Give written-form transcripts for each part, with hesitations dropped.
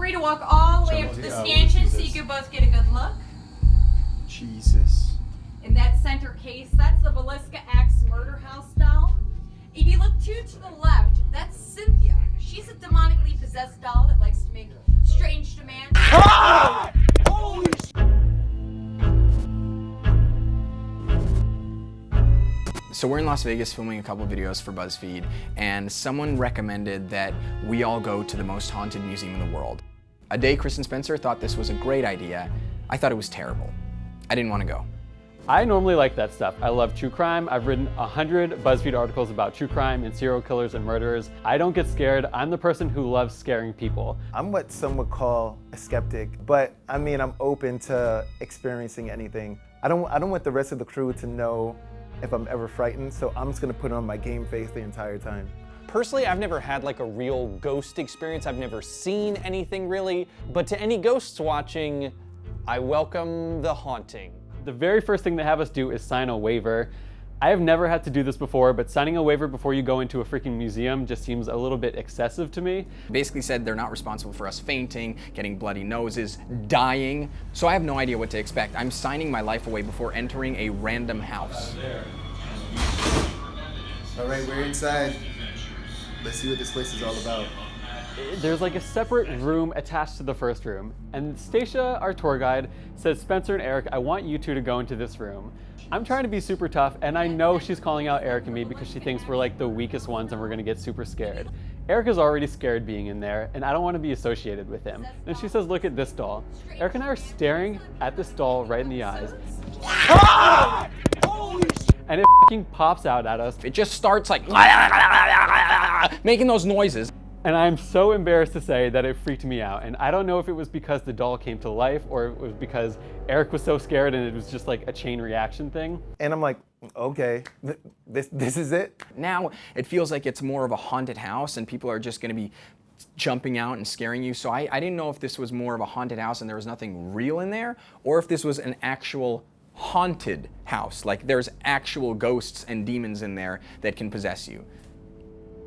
free to walk all the way up to the stanchion so you can both get a good look. Jesus. In that center case, that's the Velisca Axe Murder House doll. If you look to the left, that's Cynthia. She's a demonically possessed doll that likes to make strange demands. Ah! Holy So we're in Las Vegas filming a couple videos for BuzzFeed, and someone recommended that we all go to the most haunted museum in the world. A day Chris and Spencer thought this was a great idea. I thought it was terrible. I didn't want to go. I normally like that stuff. I love true crime. I've written 100 BuzzFeed articles about true crime and serial killers and murderers. I don't get scared. I'm the person who loves scaring people. I'm what some would call a skeptic, but I mean, I'm open to experiencing anything. I don't want the rest of the crew to know if I'm ever frightened, so I'm just gonna put on my game face the entire time. Personally, I've never had like a real ghost experience. I've never seen anything really, but to any ghosts watching, I welcome the haunting. The very first thing they have us do is sign a waiver. I have never had to do this before, but signing a waiver before you go into a freaking museum just seems a little bit excessive to me. Basically said they're not responsible for us fainting, getting bloody noses, dying. So I have no idea what to expect. I'm signing my life away before entering a random house. All right, we're inside. Let's see what this place is all about. There's like a separate room attached to the first room, and Stacia, our tour guide, says, Spencer and Eric, I want you two to go into this room. I'm trying to be super tough, and I know she's calling out Eric and me because she thinks we're like the weakest ones and we're gonna get super scared. Eric is already scared being in there, and I don't want to be associated with him. And she says, look at this doll. Eric and I are staring at this doll right in the eyes. Ah! And it fucking pops out at us. It just starts like making those noises. And I'm so embarrassed to say that it freaked me out. And I don't know if it was because the doll came to life or it was because Eric was so scared and it was just like a chain reaction thing. And I'm like, okay, this is it? Now it feels like it's more of a haunted house and people are just gonna be jumping out and scaring you. So I didn't know if this was more of a haunted house and there was nothing real in there, or if this was an actual haunted house. Like there's actual ghosts and demons in there that can possess you.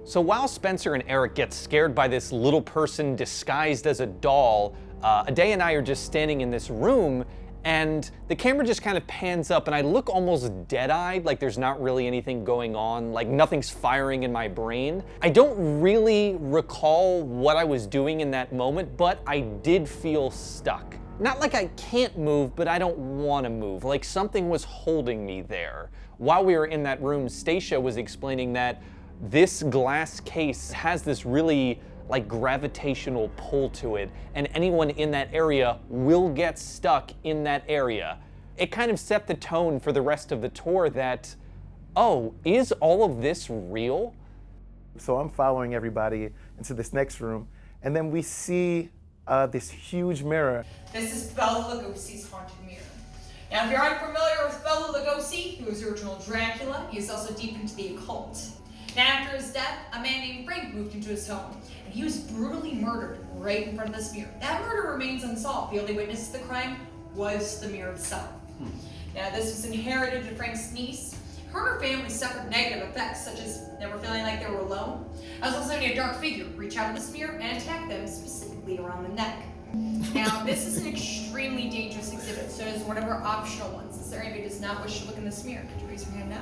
So while Spencer and Eric get scared by this little person disguised as a doll, Ade and I are just standing in this room and the camera just kind of pans up and I look almost dead-eyed, like there's not really anything going on, like nothing's firing in my brain. I don't really recall what I was doing in that moment, but I did feel stuck. Not like I can't move, but I don't want to move, like something was holding me there. While we were in that room, Stacia was explaining that this glass case has this really like gravitational pull to it, and anyone in that area will get stuck in that area. It kind of set the tone for the rest of the tour that, oh, is all of this real? So I'm following everybody into this next room, and then we see this huge mirror. This is Bela Lugosi's haunted mirror. Now, if you're unfamiliar with Bela Lugosi, he was the original Dracula. He's also deep into the occult. Now, after his death, a man named Frank moved into his home, and he was brutally murdered right in front of this mirror. That murder remains unsolved. The only witness to the crime was the mirror itself. Now, this was inherited to Frank's niece. Her and her family suffered negative effects, such as never feeling like they were alone, as well as having a dark figure reach out of this mirror and attack them, specifically around the neck. Now, this is an extremely dangerous exhibit, so it is one of our optional ones. Is there anybody who does not wish to look in this mirror? Could you raise your hand now?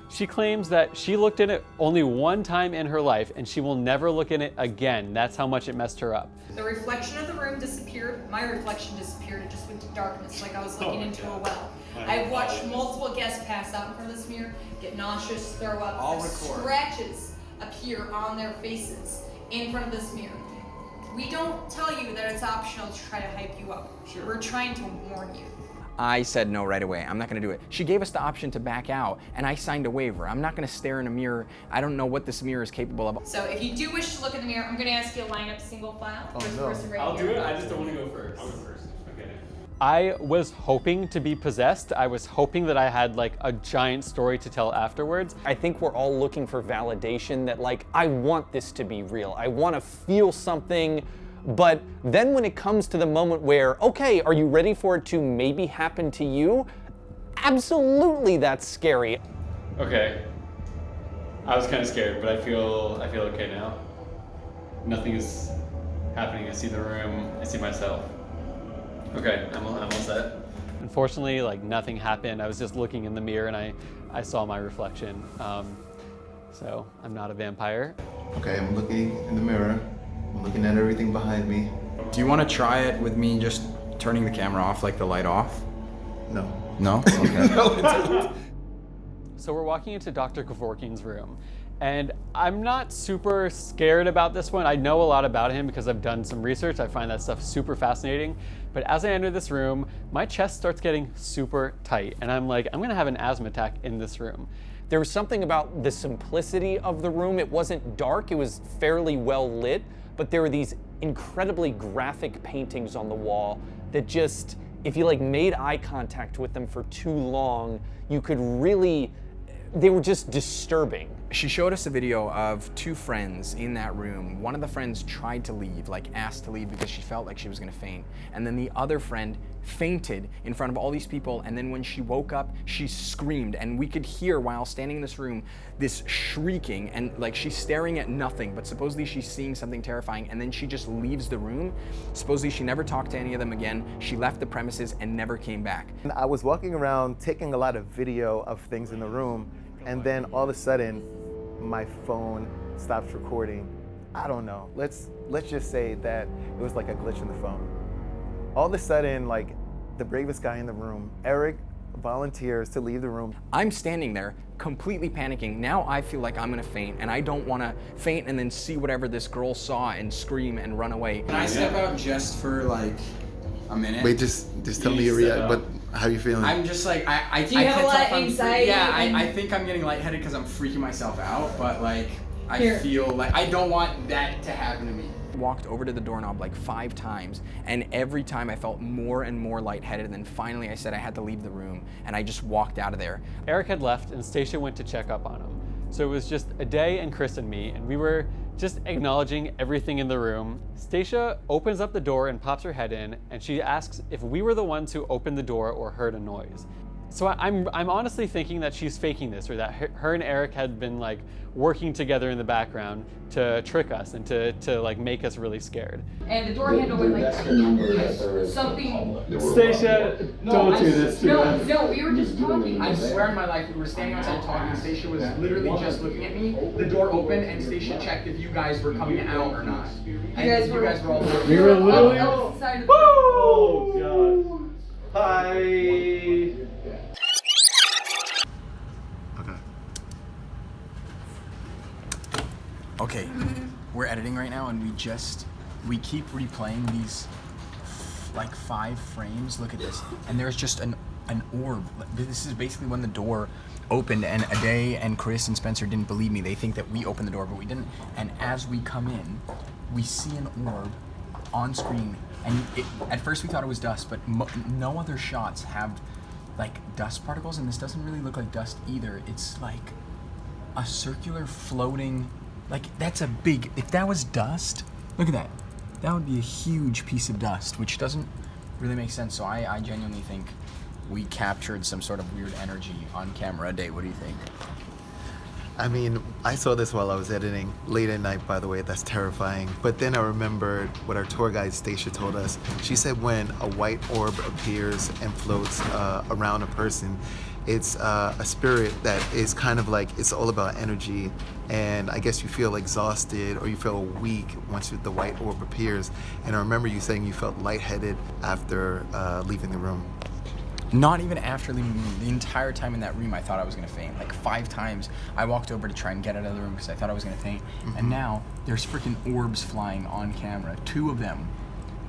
She claims that she looked in it only one time in her life and she will never look in it again. That's how much it messed her up. The reflection of the room disappeared. My reflection disappeared. It just went to darkness, like I was looking into a well. I've watched multiple guests pass out in front of this mirror, get nauseous, throw up, scratches appear on their faces in front of this mirror. We don't tell you that it's optional to try to hype you up. Sure. We're trying to warn you. I said no right away. I'm not gonna do it. She gave us the option to back out and I signed a waiver. I'm not gonna stare in a mirror. I don't know what this mirror is capable of. So if you do wish to look in the mirror, I'm gonna ask you to line up single file. First person right I'll here. do it, I just don't want to go first. I'll go first, okay. I was hoping to be possessed. I was hoping that I had like a giant story to tell afterwards. I think we're all looking for validation that like, I want this to be real. I want to feel something. But then when it comes to the moment where, okay, are you ready for it to maybe happen to you? Absolutely, that's scary. Okay. I was kind of scared, but I feel okay now. Nothing is happening. I see the room, I see myself. Okay, I'm all set. Unfortunately, like nothing happened. I was just looking in the mirror and I saw my reflection. So I'm not a vampire. Okay, I'm looking in the mirror. I'm looking at everything behind me. Do you want to try it with me just turning the camera off, like the light off? No. No? Okay. So we're walking into Dr. Kevorkian's room, and I'm not super scared about this one. I know a lot about him because I've done some research. I find that stuff super fascinating. But as I enter this room, my chest starts getting super tight, and I'm like, I'm gonna have an asthma attack in this room. There was something about the simplicity of the room. It wasn't dark, it was fairly well lit, but there were these incredibly graphic paintings on the wall that just, if you like made eye contact with them for too long, you could really, they were just disturbing. She showed us a video of two friends in that room. One of the friends tried to leave, like asked to leave because she felt like she was gonna faint. And then the other friend fainted in front of all these people, and then when she woke up, she screamed, and we could hear while standing in this room this shrieking, and like she's staring at nothing, but supposedly she's seeing something terrifying, and then she just leaves the room. Supposedly she never talked to any of them again. She left the premises and never came back. And I was walking around taking a lot of video of things in the room, and then all of a sudden, my phone stops recording. I don't know. Let's just say that it was like a glitch in the phone. All of a sudden, like the bravest guy in the room, Eric, volunteers to leave the room. I'm standing there completely panicking. Now I feel like I'm gonna faint, and I don't wanna faint and then see whatever this girl saw and scream and run away. Can I step out just for like a minute? Wait, just tell me your reaction. But how you feeling? I'm just like, I Do you have a lot of anxiety? I think I'm getting lightheaded because I'm freaking myself out, but like, I feel like I don't want that to happen to me. Walked over to the doorknob like 5 times, and every time I felt more and more lightheaded, and then finally I said I had to leave the room, and I just walked out of there. Eric had left and Stacia went to check up on him. So it was just a day and Chris and me, and we were just acknowledging everything in the room. Stacia opens up the door and pops her head in, and she asks if we were the ones who opened the door or heard a noise. So I'm honestly thinking that she's faking this, or that her and Eric had been like working together in the background to trick us and to like make us really scared. And the door handle went like something. Stacia, don't do this to us. No, we were just talking. I swear on my life, we were standing outside talking. Stacia was literally just looking at me. The door opened, and Stacia checked if you guys were coming out or not. You guys were all. We were literally. Outside of Oh God. Hi. Okay, we're editing right now, and we keep replaying these like 5 frames. Look at this, and there's just an orb. This is basically when the door opened, and Ade and Chris and Spencer didn't believe me. They think that we opened the door, but we didn't. And as we come in, we see an orb on screen, and at first we thought it was dust, but no other shots have like dust particles, and this doesn't really look like dust either. It's like a circular floating. Like, that's a big, if that was dust, look at that. That would be a huge piece of dust, which doesn't really make sense. So I genuinely think we captured some sort of weird energy on camera. Day, what do you think? I mean, I saw this while I was editing, late at night, by the way. That's terrifying. But then I remembered what our tour guide, Stacia, told us. She said when a white orb appears and floats around a person, it's a spirit that is kind of like, it's all about energy. And I guess you feel exhausted or you feel weak once the white orb appears. And I remember you saying you felt lightheaded after leaving the room. Not even after leaving the room. The entire time in that room, I thought I was gonna faint. Like 5 times, I walked over to try and get out of the room because I thought I was gonna faint. Mm-hmm. And now, there's freaking orbs flying on camera, 2 of them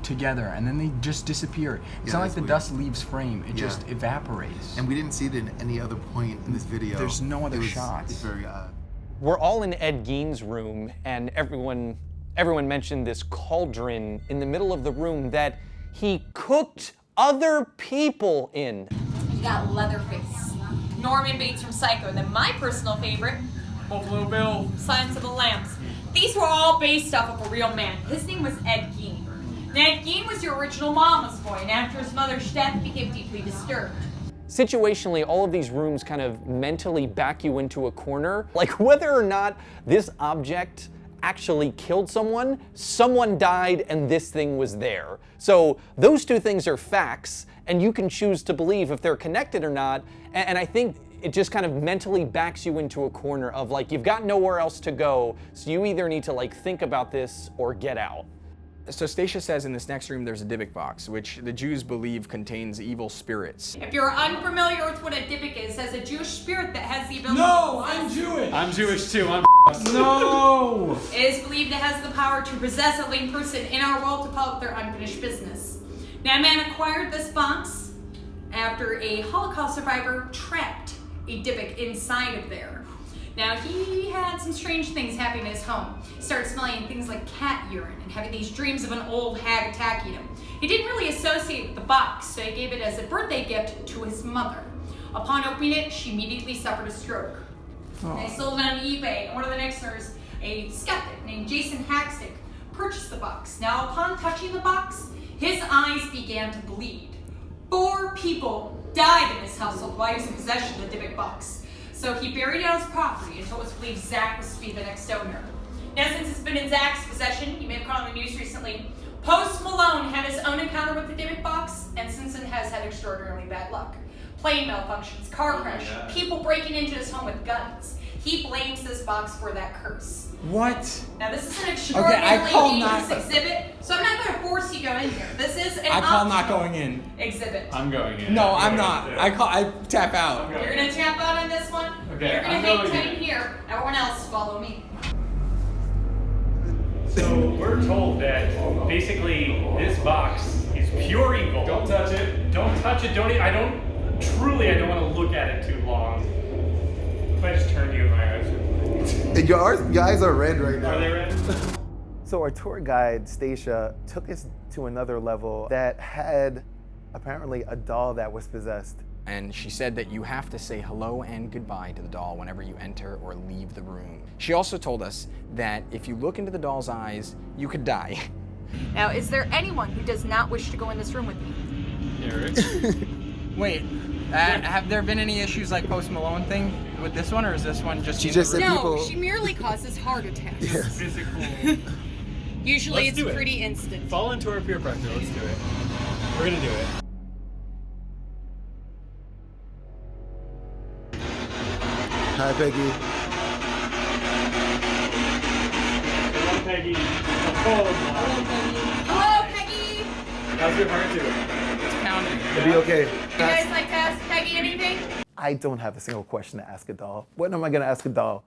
together, and then they just disappear. It's not like the dust leaves frame, it just evaporates. And we didn't see it in any other point in this video. There's no other shots. It's very odd. We're all in Ed Gein's room, and everyone mentioned this cauldron in the middle of the room that he cooked other people in. You got Leatherface, Norman Bates from Psycho, and then my personal favorite, Buffalo Bill, Silence of the Lambs. These were all based off of a real man. His name was Ed Gein. And Ed Gein was your original mama's boy, and after his mother's death, became deeply disturbed. Situationally, all of these rooms kind of mentally back you into a corner. Like whether or not this object actually killed someone, someone died and this thing was there. So those two things are facts, and you can choose to believe if they're connected or not. And I think it just kind of mentally backs you into a corner of like, you've got nowhere else to go, so you either need to like think about this or get out. So Stacia says in this next room there's a Dybbuk box, which the Jews believe contains evil spirits. If you're unfamiliar with what a Dybbuk is, as a Jewish spirit that has the ability No, to I'm Jewish. I'm Jewish too. No. It is believed it has the power to possess a living person in our world to follow their unfinished business. Now, a man acquired this box after a Holocaust survivor trapped a Dybbuk inside of there. Now, he had some strange things happening in his home. He started smelling things like cat urine and having these dreams of an old hag attacking him. He didn't really associate with the box, so he gave it as a birthday gift to his mother. Upon opening it, she immediately suffered a stroke. And they sold it on eBay, and one of the Nixoners, a skeptic named Jason Hackstick, purchased the box. Now, upon touching the box, his eyes began to bleed. 4 people died in his household while he was in possession of the Dybbuk box. So he buried it on his property until it was believed Zak was to be the next owner. Now, since it's been in Zak's possession, you may have caught on the news recently, Post Malone had his own encounter with the Dybbuk box, and since then has had extraordinarily bad luck. Plane malfunctions, car crash, people breaking into his home with guns. He blames this box for that curse. What? Now, this is an extraordinarily dangerous exhibit, so I'm not going to force you to go in here. This is an I call not going in. exhibit. I'm going in. No, I'm not. I tap out. You're going to tap out on this one. Okay, You're going I'm to hang going tight in. here. Everyone else, follow me. So we're told that basically this box is pure evil. Don't touch it. Don't touch it. I don't want to look at it too long. If I just turn you in my eyes. Your eyes are red right now. Are they red? So our tour guide, Stacia, took us to another level that had apparently a doll that was possessed. And she said that you have to say hello and goodbye to the doll whenever you enter or leave the room. She also told us that if you look into the doll's eyes, you could die. Now, is there anyone who does not wish to go in this room with me? Eric. Wait, have there been any issues like Post Malone thing with this one, or is this one just? She just said No, people. she merely causes heart attacks. Physical. Usually Let's it's do it. pretty instant. Fall into our peer pressure. Let's do it. We're gonna do it. Hi, Peggy. Hello, Peggy. Hello, Peggy! How's your heart doing? It's pounding. It'll be okay. You guys like to ask Peggy anything? I don't have a single question to ask a doll. What am I gonna ask a doll?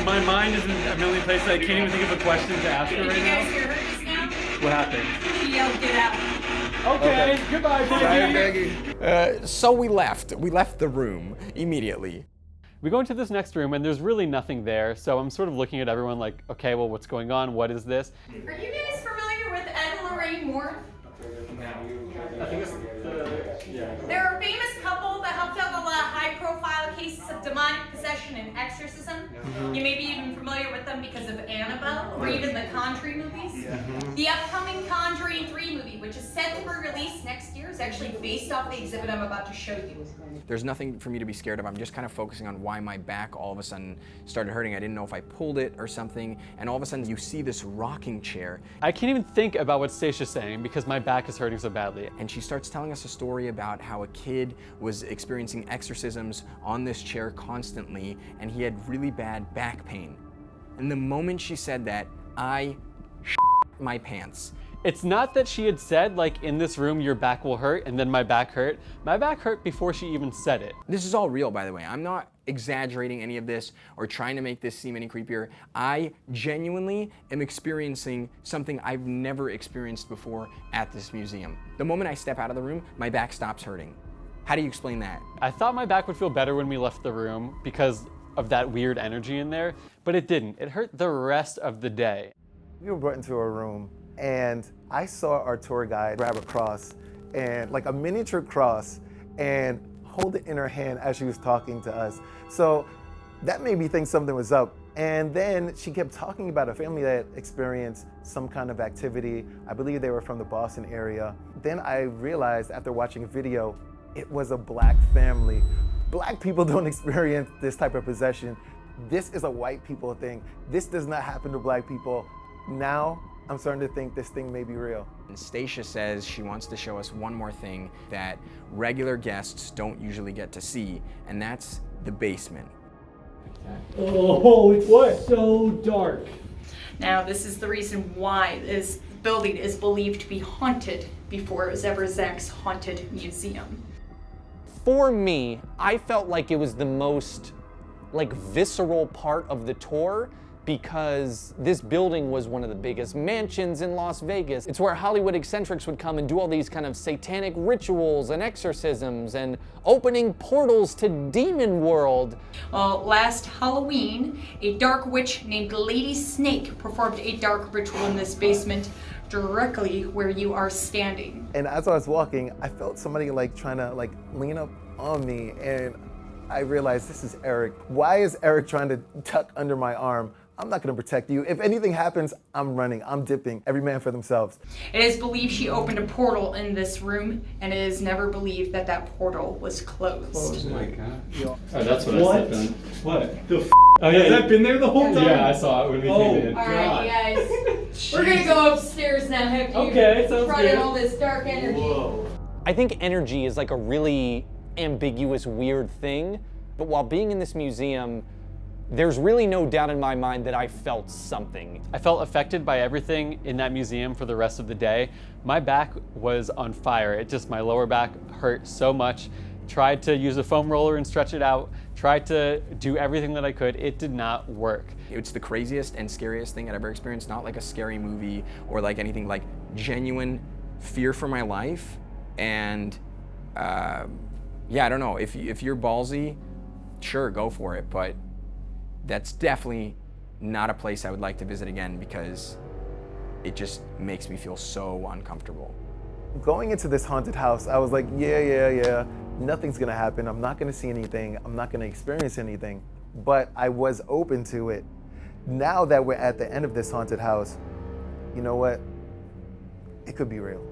My mind is in a million places. I can't even think of a question to ask her Did right you guys now. hear her just now? What happened? She yelled, "Get out." Okay. Goodbye, Peggy. Peggy. So we left. We left the room immediately. We go into this next room and there's really nothing there, so I'm sort of looking at everyone like, okay, well, what's going on? What is this? Are you guys familiar with Ed and Lorraine Moore? I think it's yeah. They're a famous couple that helped out a lot of high-profile cases of demonic possession and exorcism. You may be even familiar with them because of Annabelle or even the Conjuring movies. The upcoming Conjuring 3 movie, which is set to be released next year, is actually based off the exhibit I'm about to show you. There's nothing for me to be scared of. I'm just kind of focusing on why my back all of a sudden started hurting. I didn't know if I pulled it or something. And all of a sudden you see this rocking chair. I can't even think about what Stacia's saying because my back is hurting so badly. And she starts telling us a story about how a kid was experiencing exorcisms on this chair constantly, and he had really bad back pain. And the moment she said that, I my pants. It's not that she had said, like, in this room your back will hurt, and then my back hurt. My back hurt before she even said it. This is all real, by the way. I'm not exaggerating any of this or trying to make this seem any creepier. I genuinely am experiencing something I've never experienced before at this museum. The moment I step out of the room, my back stops hurting. How do you explain that? I thought my back would feel better when we left the room because of that weird energy in there, but it didn't. It hurt the rest of the day. We were brought into a room and I saw our tour guide grab a cross, and like a miniature cross, and hold it in her hand as she was talking to us. So that made me think something was up. And then she kept talking about a family that experienced some kind of activity. I believe they were from the Boston area. Then I realized after watching a video, it was a black family. Black people don't experience this type of possession. this is a white people thing. This does not happen to black people. Now, I'm starting to think this thing may be real. And Stacia says she wants to show us one more thing that regular guests don't usually get to see, and that's the basement. Oh, it's so dark. Now, this is the reason why this building is believed to be haunted before it was ever Zak's haunted museum. For me, I felt like it was the most visceral part of the tour, because this building was one of the biggest mansions in Las Vegas. It's where Hollywood eccentrics would come and do all these kind of satanic rituals and exorcisms and opening portals to demon world. Well, last Halloween, a dark witch named Lady Snake performed a dark ritual in this basement directly where you are standing. And as I was walking, I felt somebody trying to lean up on me, and I realized this is Eric. Why is Eric trying to tuck under my arm? I'm not gonna protect you. If anything happens, I'm running, I'm dipping, every man for themselves. It is believed she opened a portal in this room, and it is never believed that that portal was closed. Oh my god. Oh, that's what I stepped on. What? The Oh yeah, Has that been there the whole time? Yeah, I saw it when we came in. All right, guys, we're gonna go upstairs now. Have you Okay, sounds brought in good. all this dark energy? Whoa. I think energy is like a really ambiguous, weird thing, but while being in this museum, there's really no doubt in my mind that I felt something. I felt affected by everything in that museum for the rest of the day. My back was on fire. My lower back hurt so much. Tried to use a foam roller and stretch it out. Tried to do everything that I could. It did not work. It's the craziest and scariest thing I've ever experienced, not like a scary movie or like anything, like genuine fear for my life. And yeah, I don't know, if you're ballsy, sure, go for it, but that's definitely not a place I would like to visit again, because it just makes me feel so uncomfortable. Going into this haunted house, I was like, yeah, nothing's gonna happen. I'm not gonna see anything. I'm not gonna experience anything. But I was open to it. Now that we're at the end of this haunted house, you know what? It could be real.